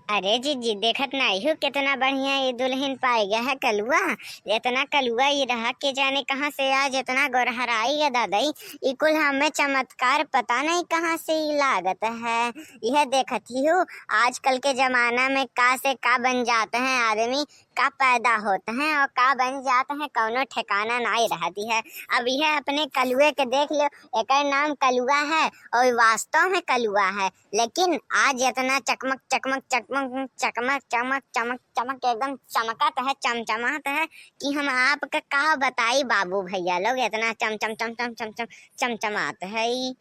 अरे जी देखत नहीं हो कितना बढ़िया ये दुल्हन पाई गया है कलुआ। इतना कलुआ ये रहा के जाने कहाँ से आज इतना गोरहराई है दादाई। ये कुल हमें चमत्कार पता नहीं कहाँ से ये लागत है। यह देखत ही हो आजकल के जमाना में का से का बन जाते हैं आदमी, का पैदा होते हैं और का बन जाते हैं कौनो ठिकाना नहीं रहती है। अब यह अपने कलुए के देख लो, एक नाम कलुआ है और वास्तव में कलुआ है, लेकिन आज इतना चकमक चकमक चकमक चकमक चमक चमक चमक एकदम चमकत है, चमचमात है कि हम आपका का बताई बाबू भैया लोग, इतना चम चम चम चम चम चम चमचमात है।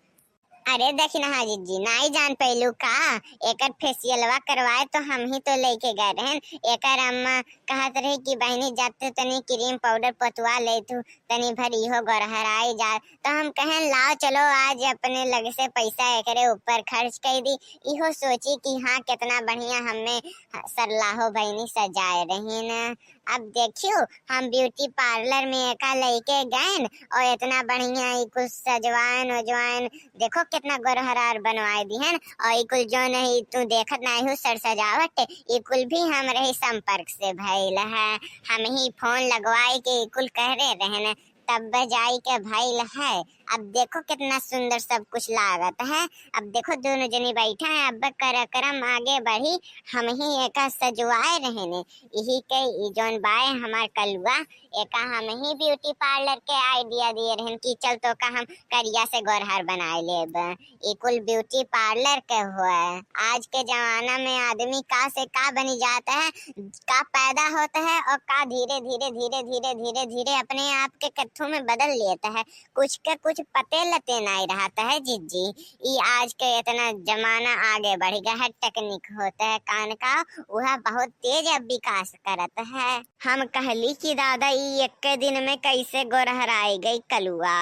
अरे दक्षिण हाजिर जी नहीं जान पहलू का एकर फेसियलवा करवाए तो हम ही तो लेके गए रहन। एकर अम्मा कहत रही कि बहनी जाते तनी क्रीम पाउडर पतवा ले तू तनी भर इहो गोरहराई जा, तो हम कहें लाओ चलो आज अपने लगे से पैसा एकरे ऊपर खर्च कर दी। इहो सोची कि हाँ कितना बढ़िया हमें सरलाहो बहनी सजाए रही न। अब देखियो हम ब्यूटी पार्लर में एका लेके गए और इतना बढ़िया कुछ सजवान वजवान देखो कितना गोरहरार बनवाए दी है। और इकुल जो नहीं तू देखत नहीं हो सर सजावट इकुल भी हमारे संपर्क से भइल है। हम ही फोन लगवाए के इकुल कह रहे रहन तब जाई के भइल है। अब देखो कितना सुंदर सब कुछ लागत है। अब देखो दोनों जनी बैठा है, अब करम आगे बढ़ी हम ही एक सजवाए रहने यही के जोन बाय हमार कलुआ एक हम ही ब्यूटी पार्लर के आइडिया दिए रहन कि चल तो का हम करिया से गोरहर बनाए लेब। इकुल ब्यूटी पार्लर के हुआ आज के जमाना में आदमी का से का बनी जाता है, का पैदा होता है और का धीरे धीरे धीरे धीरे धीरे धीरे अपने आप के कथों में बदल लेता है। कुछ के कुछ पते लते नहीं रहता है जिज्जी। ये आज के इतना जमाना आगे बढ़ गया है, टेक्निक होता है कान का वह बहुत तेज अब विकास करत है। हम कहली कि दादा ये एक दिन में कैसे गोरहराई गई कलुआ।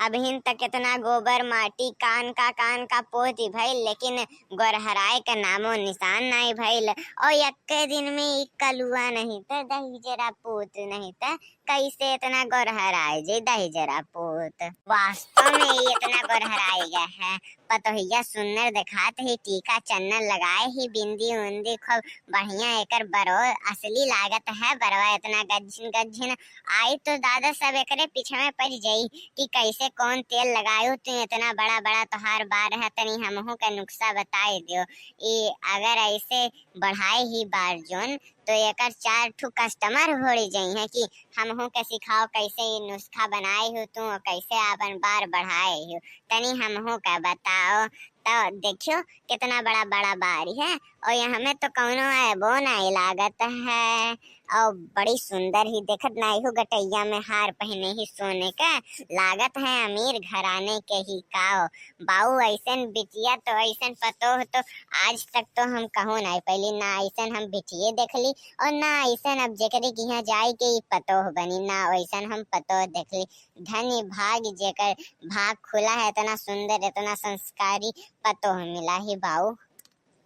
अब हिन तक इतना गोबर माटी कान का पोती भइल, लेकिन गोरहराए का नामो निशान नहीं भइल। और एक दिन में एक कलुआ नहीं था दही जरा पोत नहीं था कैसे इतना गोरहराए जे दही जरा पोत। वास्तव में ये इतना गोरहराए गया है। पतोहिया सुंदर दिखाते ही टीका चन्नन लगाए ही बिंदी उंदी खूब बढ़िया एकर बरो असली लागत है। बरवा इतना गज्जिन गज्जिन आई तो दादा सब एकरे पीछे में पड़ जाई कि कैसे कौन तेल लगायो तू इतना बड़ा बड़ा तोहार बार है तनी हमहू का नुस्खा बताए दियो। ये अगर ऐसे बढ़ाए ही बार जोन तो एकर 4 ठू कस्टमर हो जाई है कि हमहू के सिखाओ कैसे ये नुस्खा बनाए हो तू और कैसे अपन बार बढ़ाए हो तनी हमहू का बताओ। तो देखियो कितना बड़ा बड़ा बारी है और यहाँ में तो कौनो ऐबो नहीं लागत है और बड़ी सुंदर ही देखत नहीं हो गटैया में हार पहने ही सोने का लागत है अमीर घराने के ही काओ। बाऊ ऐसन बिटिया तो ऐसन पतो हो तो आज तक तो हम कहूँ नहीं पहली ना ऐसन हम बिटिये देखली और ना ऐसन अब जेकरे की यहाँ जाए के ही पतो बनी ना ऐसन हम पतो देखली। धन्य भाग जेकर भाग खुला है इतना सुंदर इतना संस्कारी पतो मिला ही बाऊ।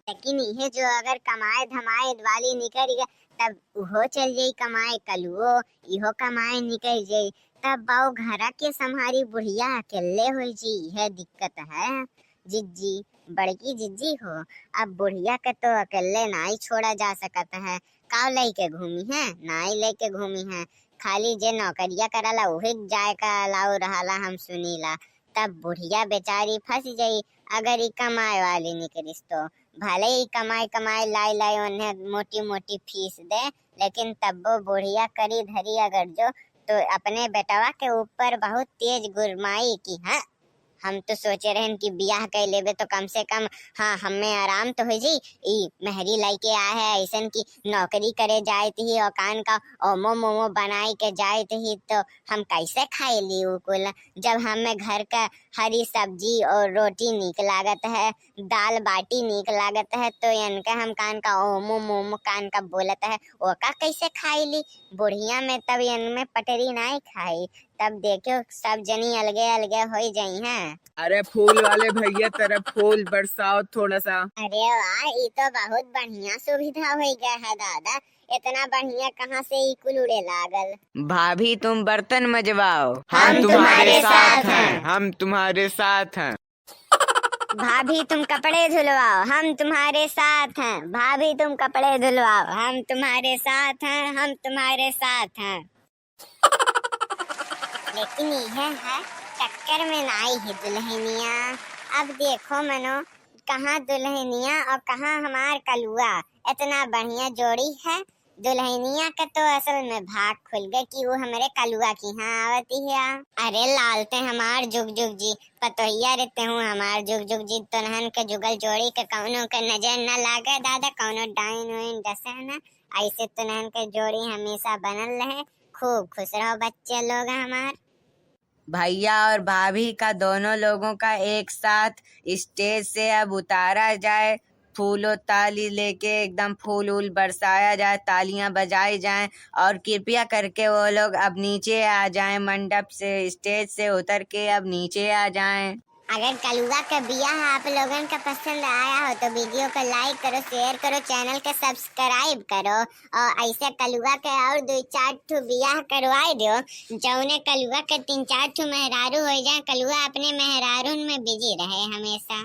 लेकिन ये जो अगर कमाए धमाए वाली निकल गया तब वो चल जाई कमाए कलुओ इहो कमाए निकल जाई तब बाऊ घरा के संहारी बुढ़िया अकेले हो जी। यह दिक्कत है जिज्जी, बड़की जिज्जी हो। अब बुढ़िया के तो अकेले नहीं छोड़ा जा सकता है। का लेके घूमी है नहीं लेके घूमी है, खाली जे नौकरिया कराला उहे जाए का अलाउ रहाला हम सुनीला। तब बुढ़िया बेचारी फंस जाई अगर ही कमाए वाली निकलिस तो भले ही कमाई कमाई लाई लाई उन्हें मोटी मोटी फीस दे, लेकिन तब वो बुढ़िया करी धरी अगर जो तो अपने बेटवा के ऊपर बहुत तेज गुरमाई की हाँ हम तो सोचे रहन कि ब्याह कर लेबे तो कम से कम हाँ हमें आराम तो हो जी। ई मेहरी लेके आए है ऐसन की नौकरी करे जाए ही और कान का ओमो मोमो बनाई के जाए ही तो हम कैसे खाए ली कुल जब हमें घर का हरी सब्जी और रोटी नीक लागत है दाल बाटी नीक लागत है तो इनका हम कान का ओमो मोमो कान का बोलत है वो का कैसे खाई ली। बुढ़िया में तब इनमें पटरी नहीं खाई तब देखो सब जनी अलगे अलगे हो जाई हैं। अरे फूल वाले भैया तरफ फूल बरसाओ थोड़ा सा। अरे वाह ये तो बहुत बढ़िया सुविधा हो गया है दादा। इतना बढ़िया कहाँ से ही कुल उड़े लागल। भाभी तुम बर्तन मजवाओ, हम तुम्हारे साथ हैं। हम तुम्हारे साथ हैं। भाभी तुम कपड़े धुलवाओ, हम तुम्हारे साथ हैं। भाभी तुम कपड़े धुलवाओ, हम तुम्हारे साथ हैं, हम तुम्हारे साथ हैं। लेकिन यह है टक्कर में ना आई ही दुल्हनिया। अब देखो मनो, कहाँ दुल्हनिया और कहाँ हमार कलुआ। इतना बढ़िया जोड़ी है। दुल्हनिया का तो असल में भाग खुल गए कि वो हमारे कलुआ की यहाँ आवती है। अरे लालते हमार जुग जुग जी, पतोहिया रहते हूँ हमार जुग जुग जी। दुल्हन के जुगल जोड़ी के कौनो के नजर न लागे दादा, कौनो डाइन वाइन डसे न। ऐसे दुल्हन के जोड़ी हमेशा बनल रहे। खूब खुश रहो बच्चे लोग हमार। भैया और भाभी का दोनों लोगों का एक साथ स्टेज से अब उतारा जाए। फूलों ताली लेके एकदम फूल वूल बरसाया जाए, तालियां बजाई जाएं और कृपया करके वो लोग अब नीचे आ जाएं, मंडप से स्टेज से उतर के अब नीचे आ जाएं। अगर कलुआ का बियाह आप लोगन का पसंद आया हो तो वीडियो को लाइक करो, शेयर करो, चैनल को सब्सक्राइब करो और ऐसे कलुआ के और 2-4 ठो बियाह करवाए दो। जौने कलुआ के 3-4 ठो मेहरारू हो जाए, कलुआ अपने मेहरारून में बिजी रहे हमेशा।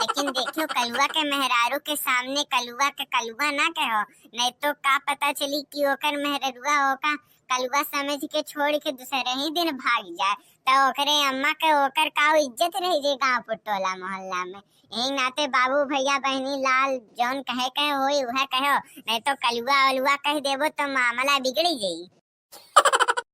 लेकिन देखो कलुआ के मेहरारू के सामने कलुआ के कलुआ ना कहो, नहीं तो का पता चली कि ओकर मेहरुआ ओका कलुआ समझ के छोड़ के दूसरे ही दिन भाग जाए, तो ओकरे अम्मा के ओकर का इज्जत रह जाए गाँव टोला मोहल्ला में। यही नाते बाबू भैया बहनी लाल जौन कहे होई वह कहो, नहीं तो कलुआ अलुआ कह देबो तो मामला बिगड़ी जाई।